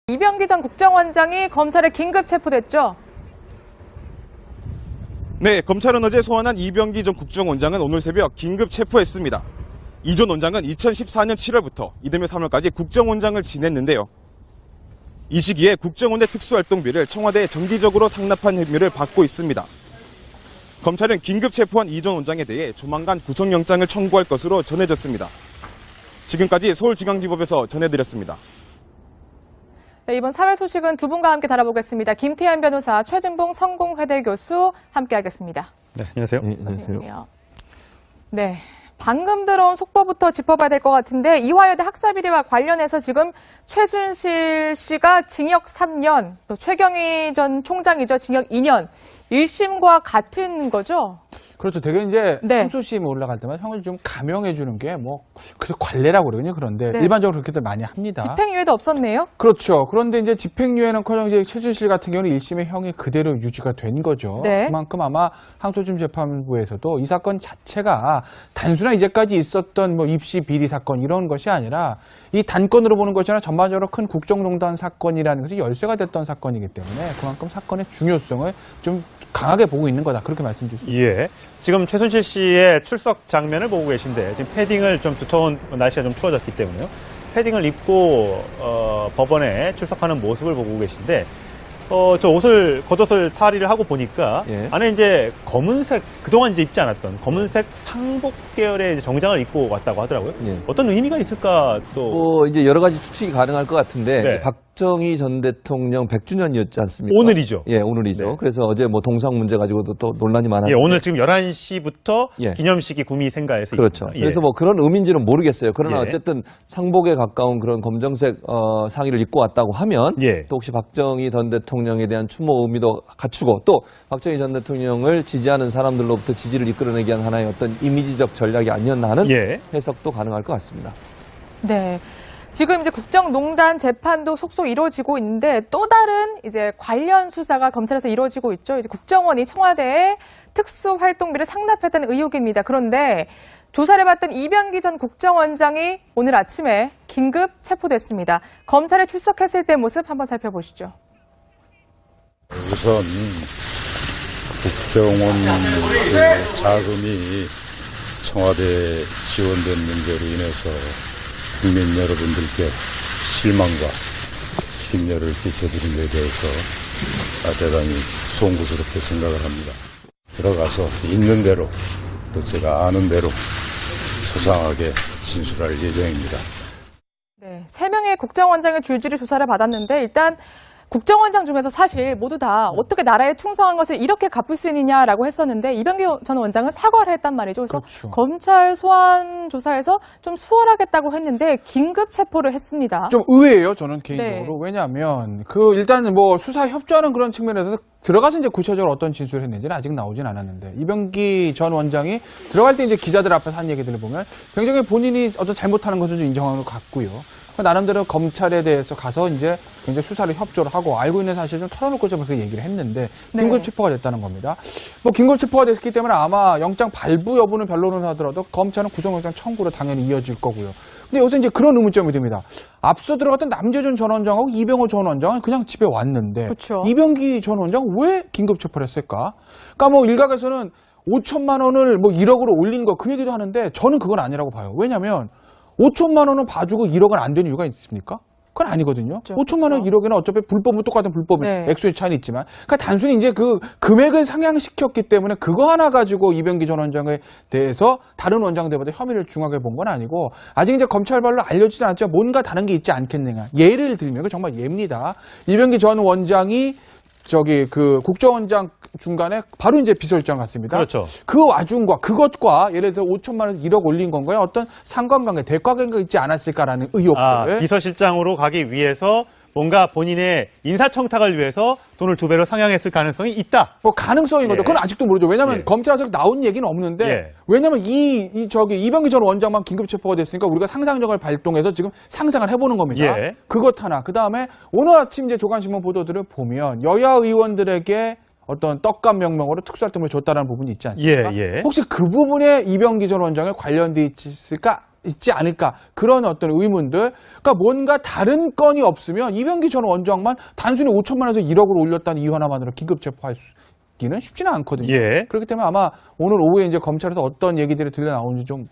이병기 전 국정원장이 검찰에 긴급 체포됐죠? 네, 검찰은 어제 소환한 이병기 전 국정원장은 오늘 새벽 긴급 체포했습니다. 이 전 원장은 2014년 7월부터 이듬해 3월까지 국정원장을 지냈는데요. 이 시기에 국정원의 특수활동비를 청와대에 정기적으로 상납한 혐의를 받고 있습니다. 검찰은 긴급 체포한 이 전 원장에 대해 조만간 구속영장을 청구할 것으로 전해졌습니다. 지금까지 서울중앙지법에서 전해드렸습니다. 네, 이번 사회 소식은 두 분과 함께 다뤄보겠습니다. 김태현 변호사, 최진봉 성공회대 교수 함께하겠습니다. 네, 안녕하세요. 네, 안녕하세요. 네, 방금 들어온 속보부터 짚어봐야 될 것 같은데 이화여대 학사비리와 관련해서 지금 최순실 씨가 징역 3년, 또 최경희 전 총장이죠. 징역 2년. 1심과 같은 거죠? 그렇죠. 되게 이제 네. 항소심이 올라갈 때마다 형을 좀 감형해 주는 게 뭐 그래서 관례라고 그러거든요. 그런데 네. 일반적으로 그렇게들 많이 합니다. 집행유예도 없었네요? 그렇죠. 그런데 이제 집행유예는커녕 이제 최순실 같은 경우는 1심의 형이 그대로 유지가 된 거죠. 네. 그만큼 아마 항소심 재판부에서도 이 사건 자체가 단순한 이제까지 있었던 뭐 입시 비리 사건 이런 것이 아니라 이 단건으로 보는 것이 아니라 전반적으로 큰 국정농단 사건이라는 것이 열쇠가 됐던 사건이기 때문에 그만큼 사건의 중요성을 좀 강하게 보고 있는 거다. 그렇게 말씀드릴 수 있습니다. 예. 지금 최순실 씨의 출석 장면을 보고 계신데 지금 패딩을 좀 두터운 날씨가 좀 추워졌기 때문에요. 패딩을 입고 법원에 출석하는 모습을 보고 계신데 저 겉옷을 탈의를 하고 보니까 예. 안에 이제 검은색 그동안 이제 입지 않았던 검은색 상복 계열의 이제 정장을 입고 왔다고 하더라고요. 예. 어떤 의미가 있을까 또 이제 여러 가지 추측이 가능할 것 같은데 네. 박정희 전 대통령 100주년이었지 않습니까? 오늘이죠. 예, 오늘이죠. 네. 그래서 어제 뭐 동상 문제 가지고도 또 논란이 많았는데. 예, 오늘 지금 11시부터 예. 기념식이 구미 생가에서 그렇죠. 있습니다. 예. 그래서 뭐 그런 의미인지는 모르겠어요. 그러나 예. 어쨌든 상복에 가까운 그런 검정색 상의를 입고 왔다고 하면 예. 또 혹시 박정희 전 대통령에 대한 추모 의미도 갖추고 또 박정희 전 대통령을 지지하는 사람들로부터 지지를 이끌어내기 위한 하나의 어떤 이미지적 전략이 아니었나 하는 예. 해석도 가능할 것 같습니다. 네. 지금 이제 국정농단 재판도 속속 이루어지고 있는데 또 다른 이제 관련 수사가 검찰에서 이루어지고 있죠. 이제 국정원이 청와대에 특수활동비를 상납했다는 의혹입니다. 그런데 조사를 받던 이병기 전 국정원장이 오늘 아침에 긴급 체포됐습니다. 검찰에 출석했을 때 모습 한번 살펴보시죠. 우선 국정원 그 자금이 청와대에 지원된 문제로 인해서 국민 여러분들께 실망과 심려를 끼쳐드린 데 대해서 대단히 송구스럽게 생각을 합니다. 들어가서 있는 대로 또 제가 아는 대로 소상하게 진술할 예정입니다. 네, 3명의 국정원장의 줄줄이 조사를 받았는데 일단 국정원장 중에서 사실 모두 다 어떻게 나라에 충성한 것을 이렇게 갚을 수 있느냐라고 했었는데 이병기 전 원장은 사과를 했단 말이죠. 그래서 그렇죠. 검찰 소환 조사에서 좀 수월하겠다고 했는데 긴급 체포를 했습니다. 좀 의외예요, 저는 개인적으로. 네. 왜냐하면 일단 뭐 수사 협조하는 그런 측면에서 들어가서 이제 구체적으로 어떤 진술을 했는지는 아직 나오진 않았는데 이병기 전 원장이 들어갈 때 이제 기자들 앞에서 한 얘기들을 보면 굉장히 본인이 어떤 잘못하는 것을 좀 인정하는 것 같고요. 나름대로 검찰에 대해서 가서 이제 굉장히 수사를 협조를 하고 알고 있는 사실을 좀 털어놓고 좀 그렇게 얘기를 했는데 긴급 네. 체포가 됐다는 겁니다. 뭐 긴급 체포가 됐기 때문에 아마 영장 발부 여부는 변론을 하더라도 검찰은 구속영장 청구로 당연히 이어질 거고요. 근데 여기서 이제 그런 의문점이 됩니다. 앞서 들어갔던 남재준 전 원장하고 이병호 전 원장은 그냥 집에 왔는데 그쵸. 이병기 전 원장 왜 긴급 체포를 했을까? 그러니까 뭐 일각에서는 5천만 원을 뭐 1억으로 올린 거 그 얘기도 하는데 저는 그건 아니라고 봐요. 왜냐하면 5천만 원은 봐주고 1억은 안 되는 이유가 있습니까? 그건 아니거든요. 그렇죠. 5천만 원, 1억에는 어차피 불법은 똑같은 불법이 네. 액수의 차이는 있지만 그러니까 단순히 이제 그 금액을 상향시켰기 때문에 그거 하나 가지고 이병기 전 원장에 대해서 다른 원장들보다 혐의를 중하게 본 건 아니고 아직 이제 검찰발로 알려지지 않았지만 뭔가 다른 게 있지 않겠느냐. 예를 들면 그 정말 예입니다. 이병기 전 원장이 그 국정원장 중간에 바로 이제 비서실장 갔습니다. 그렇죠. 그 와중과 그것과 예를 들어 5천만 원 1억 올린 건가요? 어떤 상관관계, 대가관계가 있지 않았을까라는 의혹들. 비서실장으로 가기 위해서 뭔가 본인의 인사청탁을 위해서 돈을 2배로 상향했을 가능성이 있다. 뭐 가능성인 거죠. 예. 그건 아직도 모르죠. 왜냐하면 예. 검찰에서 나온 얘기는 없는데 예. 왜냐하면 이병기 전 원장만 긴급 체포가 됐으니까 우리가 상상력을 발동해서 지금 상상을 해보는 겁니다. 예. 그것 하나. 그 다음에 오늘 아침 이제 조간신문 보도들을 보면 여야 의원들에게 어떤 떡값 명목으로 특수활동을 줬다는 부분이 있지 않습니까? 예. 혹시 그 부분에 이병기 전 원장에 관련돼 있을까 있지 않을까 그런 어떤 의문들. 그러니까 뭔가 다른 건이 없으면 이병기 전 원장만 단순히 5천만 원에서 1억으로 올렸다는 이유 하나만으로 긴급 체포할 수기는 쉽지는 않거든요. 예. 그렇기 때문에 아마 오늘 오후에 이제 검찰에서 어떤 얘기들이 들려 나오는지 좀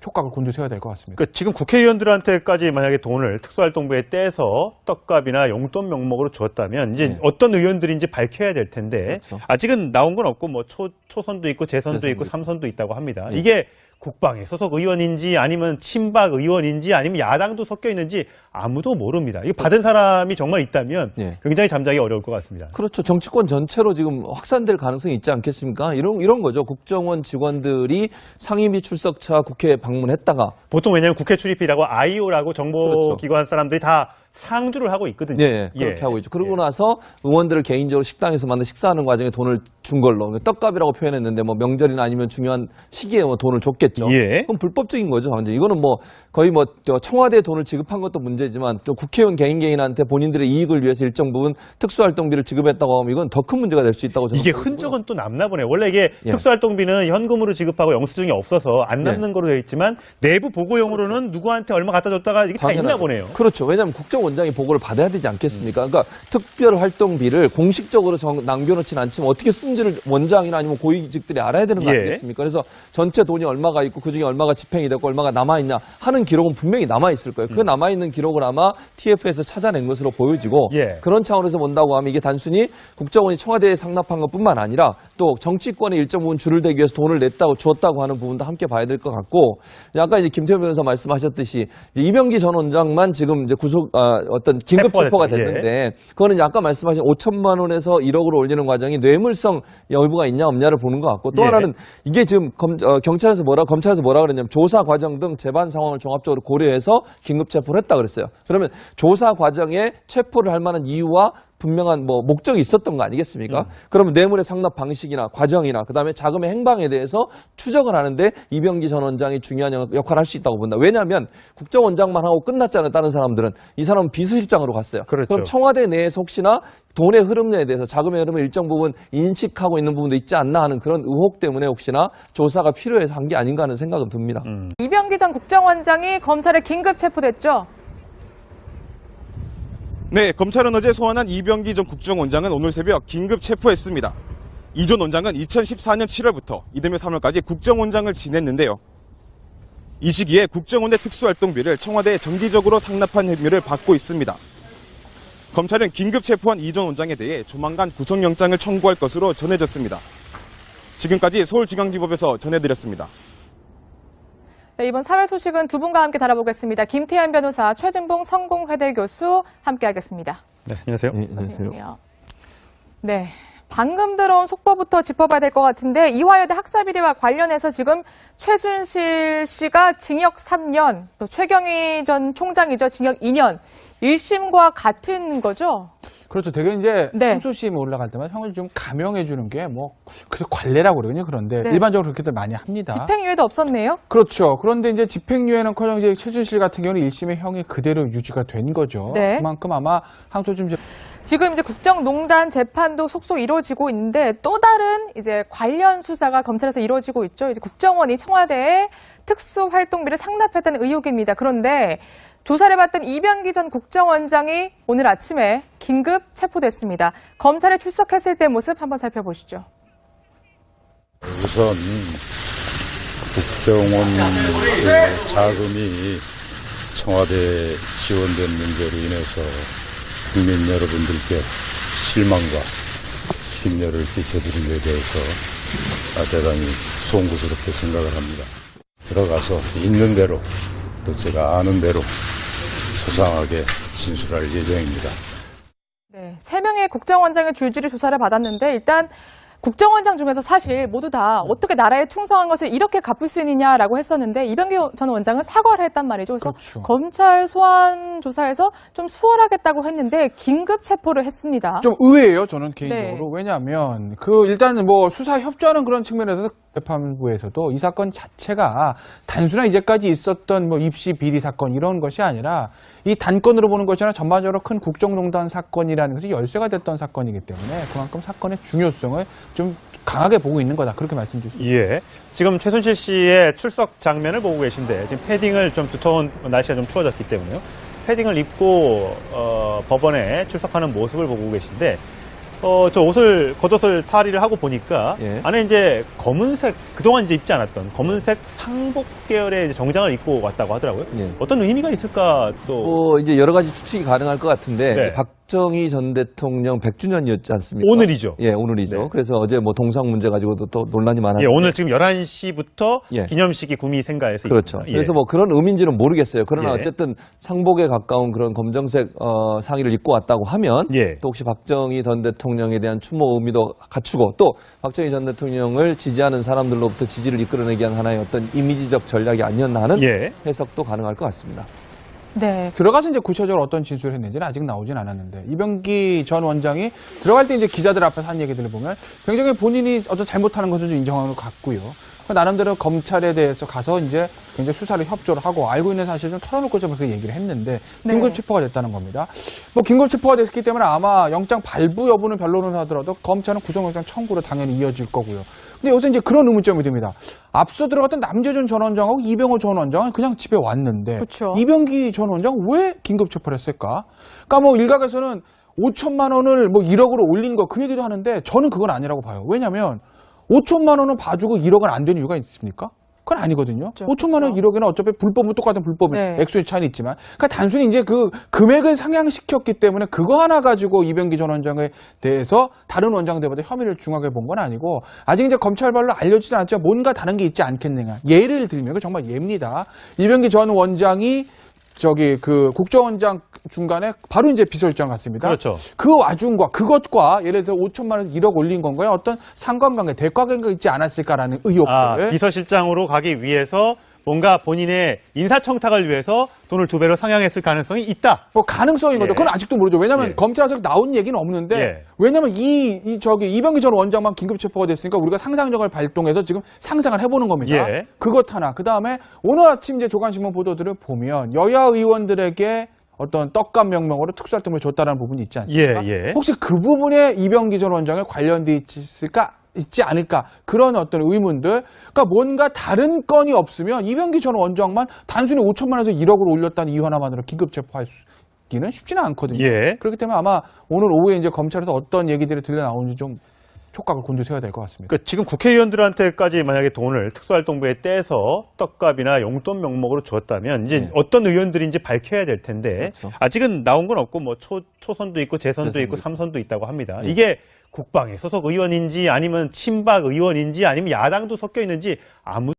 촉각을 곤두세워야 될 것 같습니다. 그러니까 지금 국회의원들한테까지 만약에 돈을 특수활동부에 떼서 떡값이나 용돈 명목으로 주었다면 이제 네. 어떤 의원들인지 밝혀야 될 텐데 그렇죠. 아직은 나온 건 없고 뭐 초선도 있고 재선도 재선도 있고 삼선도 있다고 합니다. 네. 이게 국방에 소속 의원인지 아니면 친박 의원인지 아니면 야당도 섞여 있는지 아무도 모릅니다. 이거 받은 사람이 정말 있다면 네. 굉장히 잠자기 어려울 것 같습니다. 그렇죠. 정치권 전체로 지금 확산될 가능성이 있지 않겠습니까? 이런 거죠. 국정원 직원들이 상임위 출석차 국회에 방문했다가 보통 왜냐하면 국회 출입이라고 IO라고 그렇죠. 정보기관 사람들이 다 상주를 하고 있거든요. 네, 그렇게 하고 있죠. 그러고 나서 의원들을 개인적으로 식당에서 만나 식사하는 과정에 돈을 준 걸로 떡값이라고 표현했는데 뭐 명절이나 아니면 중요한 시기에 뭐 돈을 줬겠죠. 예. 그럼 불법적인 거죠, 완전. 이거는 뭐 거의 뭐 청와대 돈을 지급한 것도 문제지만 또 국회의원 개인한테 본인들의 이익을 위해서 일정 부분 특수활동비를 지급했다고 하면 이건 더 큰 문제가 될 수 있다고 저는 이게 보고요. 흔적은 또 남나 보네요. 원래 이게 예. 특수활동비는 현금으로 지급하고 영수증이 없어서 안 남는 예. 거로 되어 있지만 내부 보고용으로는 누구한테 얼마 갖다 줬다가 이게 다 있나 당연하죠. 보네요. 그렇죠. 왜냐하면 국정원장이 보고를 받아야 되지 않겠습니까? 그러니까 특별활동비를 공식적으로 남겨놓지는 않지만 어떻게 쓴지를 원장이나 아니면 고위직들이 알아야 되는 거 예. 아니겠습니까? 그래서 전체 돈이 얼마가 있고 그중에 얼마가 집행이 됐고 얼마가 남아있냐 하는 기록은 분명히 남아있을 거예요. 그 남아있는 기록을 아마 TF에서 찾아낸 것으로 보여지고 예. 그런 차원에서 본다고 하면 이게 단순히 국정원이 청와대에 상납한 것뿐만 아니라 또 정치권의 일정 부분 줄을 대기 위해서 돈을 줬다고 하는 부분도 함께 봐야 될 것 같고 아까 이제 김태현 변호사 말씀하셨듯이 이제 이병기 전 원장만 지금 이제 어떤 긴급 체포가 됐죠. 됐는데 그거는 이제 아까 말씀하신 5천만 원에서 1억으로 올리는 과정이 뇌물성 여부가 있냐 없냐를 보는 것 같고 또 예. 하나는 이게 지금 검찰에서 뭐라 그랬냐면 조사 과정 등 재반 상황을 종합적으로 고려해서 긴급 체포를 했다 그랬어요. 그러면 조사 과정에 체포를 할 만한 이유와 분명한 뭐 목적이 있었던 거 아니겠습니까? 그러면 뇌물의 상납 방식이나 과정이나 그다음에 자금의 행방에 대해서 추적을 하는데 이병기 전 원장이 중요한 역할을 할 수 있다고 본다. 왜냐하면 국정원장만 하고 끝났잖아요. 다른 사람들은. 이 사람은 비서실장으로 갔어요. 그렇죠. 그럼 청와대 내에서 혹시나 돈의 흐름에 대해서 자금의 흐름을 일정 부분 인식하고 있는 부분도 있지 않나 하는 그런 의혹 때문에 혹시나 조사가 필요해서 한 게 아닌가 하는 생각은 듭니다. 이병기 전 국정원장이 검찰에 긴급 체포됐죠. 네, 검찰은 어제 소환한 이병기 전 국정원장은 오늘 새벽 긴급 체포했습니다. 이 전 원장은 2014년 7월부터 이듬해 3월까지 국정원장을 지냈는데요. 이 시기에 국정원 내 특수활동비를 청와대에 정기적으로 상납한 혐의를 받고 있습니다. 검찰은 긴급 체포한 이 전 원장에 대해 조만간 구속영장을 청구할 것으로 전해졌습니다. 지금까지 서울중앙지법에서 전해드렸습니다. 네, 이번 사회 소식은 두 분과 함께 다뤄보겠습니다. 김태현 변호사, 최진봉 성공회대 교수 함께하겠습니다. 네, 안녕하세요. 네, 안녕하세요. 네, 방금 들어온 속보부터 짚어봐야 될 것 같은데 이화여대 학사비리와 관련해서 지금 최순실 씨가 징역 3년, 또 최경희 전 총장이죠. 징역 2년. 1심과 같은 거죠? 그렇죠. 되게 이제 네. 항소심 올라갈 때마다 형을 좀 감형해 주는 게 뭐 그래서 관례라고 그러거든요. 그런데 네. 일반적으로 그렇게들 많이 합니다. 집행유예도 없었네요? 그렇죠. 그런데 이제 집행유예는커녕 이제 최순실 같은 경우는 1심의 형이 그대로 유지가 된 거죠. 네. 그만큼 아마 항소심 지금 이제 국정농단 재판도 속속 이루어지고 있는데 또 다른 이제 관련 수사가 검찰에서 이루어지고 있죠. 이제 국정원이 청와대에 특수활동비를 상납했다는 의혹입니다. 그런데 조사를 받던 이병기 전 국정원장이 오늘 아침에 긴급 체포됐습니다. 검찰에 출석했을 때 모습 한번 살펴보시죠. 우선 국정원 그 자금이 청와대에 지원된 문제로 인해서 국민 여러분들께 실망과 심려를 끼쳐드린 데 대해서 대단히 송구스럽게 생각을 합니다. 들어가서 있는 대로 또 제가 아는 대로 소상하게 진술할 예정입니다. 네, 3명의 국정원장의 줄줄이 조사를 받았는데 일단 국정원장 중에서 사실 모두 다 어떻게 나라에 충성한 것을 이렇게 갚을 수 있느냐라고 했었는데 이병기 전 원장은 사과를 했단 말이죠. 그래서 그렇죠. 검찰 소환 조사에서 좀 수월하겠다고 했는데 긴급 체포를 했습니다. 좀 의외예요. 저는 개인적으로. 네. 왜냐하면 일단 뭐 수사 협조하는 그런 측면에서 재판부에서도 이 사건 자체가 단순한 이제까지 있었던 뭐 입시 비리 사건 이런 것이 아니라 이 단건으로 보는 것이 아니라 전반적으로 큰 국정농단 사건이라는 것이 열쇠가 됐던 사건이기 때문에 그만큼 사건의 중요성을 좀 강하게 보고 있는 거다. 그렇게 말씀드릴 수 있습니다. 예. 지금 최순실 씨의 출석 장면을 보고 계신데 지금 패딩을 좀 두터운 날씨가 좀 추워졌기 때문에요. 패딩을 입고 법원에 출석하는 모습을 보고 계신데 저 겉옷을 탈의를 하고 보니까 예. 안에 이제 검은색 그동안 이제 입지 않았던 검은색 상복 계열의 이제 정장을 입고 왔다고 하더라고요. 예. 어떤 의미가 있을까 또 뭐 이제 여러 가지 추측이 가능할 것 같은데 네. 박정희 전 대통령 100주년이었지 않습니까? 오늘이죠. 예, 오늘이죠. 네. 그래서 어제 뭐 동상 문제 가지고도 또 논란이 많았는데 예, 오늘 지금 11시부터 예. 기념식이 구미 생가에서 그렇죠. 있습니다. 예. 그래서 뭐 그런 의미인지는 모르겠어요. 그러나 예. 어쨌든 상복에 가까운 그런 검정색 상의를 입고 왔다고 하면 예. 또 혹시 박정희 전 대통령에 대한 추모 의미도 갖추고 또 박정희 전 대통령을 지지하는 사람들로부터 지지를 이끌어내기 위한 하나의 어떤 이미지적 전략이 아니었나 하는 예. 해석도 가능할 것 같습니다. 네. 들어가서 이제 구체적으로 어떤 진술을 했는지는 아직 나오진 않았는데 이병기 전 원장이 들어갈 때 이제 기자들 앞에서 한 얘기들을 보면 굉장히 본인이 어떤 잘못하는 것을 좀 인정하는 것 같고요. 나름대로 검찰에 대해서 가서 이제 굉장히 수사를 협조를 하고 알고 있는 사실을 좀 털어놓고 좀 그렇게 얘기를 했는데 긴급 체포가 됐다는 겁니다. 뭐 긴급 체포가 됐기 때문에 아마 영장 발부 여부는 변론을 하더라도 검찰은 구속영장 청구로 당연히 이어질 거고요. 근데 요새 이제 그런 의문점이 듭니다. 앞서 들어갔던 남재준 전 원장하고 이병호 전 원장은 그냥 집에 왔는데 그쵸. 이병기 전 원장 왜 긴급 체포를 했을까? 그러니까 뭐 일각에서는 5천만 원을 뭐 1억으로 올린 거 그 얘기도 하는데 저는 그건 아니라고 봐요. 왜냐하면 5천만 원은 봐주고 1억은 안 되는 이유가 있습니까? 그건 아니거든요. 그렇죠. 5천만 원 1억에는 어차피 불법은 똑같은 불법이 네. 액수의 차이는 있지만 그러니까 단순히 이제 그 금액을 상향시켰기 때문에 그거 하나 가지고 이병기 전 원장에 대해서 다른 원장들보다 혐의를 중하게 본 건 아니고 아직 이제 검찰발로 알려지지 않았지만 뭔가 다른 게 있지 않겠느냐. 예를 들면 그 정말 예입니다. 이병기 전 원장이 그 국정원장 중간에 바로 이제 비서실장 갔습니다. 그렇죠. 그 와중과 그것과 예를 들어 5천만 원 1억 올린 건가요? 어떤 상관관계, 대가관계가 있지 않았을까라는 의혹들. 비서실장으로 가기 위해서 뭔가 본인의 인사청탁을 위해서 돈을 2배로 상향했을 가능성이 있다. 뭐 가능성인 거죠. 예. 그건 아직도 모르죠. 왜냐하면 예. 검찰에서 나온 얘기는 없는데 예. 왜냐하면 이병기 전 원장만 긴급 체포가 됐으니까 우리가 상상력을 발동해서 지금 상상을 해보는 겁니다. 예. 그것 하나. 그 다음에 오늘 아침 이제 조간신문 보도들을 보면 여야 의원들에게 어떤 떡값 명목으로 특수활동을 줬다는 부분이 있지 않습니까? 예, 예. 혹시 그 부분에 이병기 전 원장에 관련돼 있지 않을까 그런 어떤 의문들. 그러니까 뭔가 다른 건이 없으면 이병기 전 원장만 단순히 5천만 원에서 1억으로 올렸다는 이유 하나만으로 긴급 체포하기는 쉽지는 않거든요. 예. 그렇기 때문에 아마 오늘 오후에 이제 검찰에서 어떤 얘기들이 들려 나오는지 좀 촉각을 곤두세워야 될 것 같습니다. 그러니까 지금 국회의원들한테까지 만약에 돈을 특수활동부에 떼서 떡값이나 용돈 명목으로 줬다면 이제 네. 어떤 의원들인지 밝혀야 될 텐데 그렇죠. 아직은 나온 건 없고 뭐 초선도 있고 재선도 재선도 있고 삼선도 있다고 합니다. 네. 이게 국방에 소속 의원인지 아니면 친박 의원인지 아니면 야당도 섞여 있는지 아무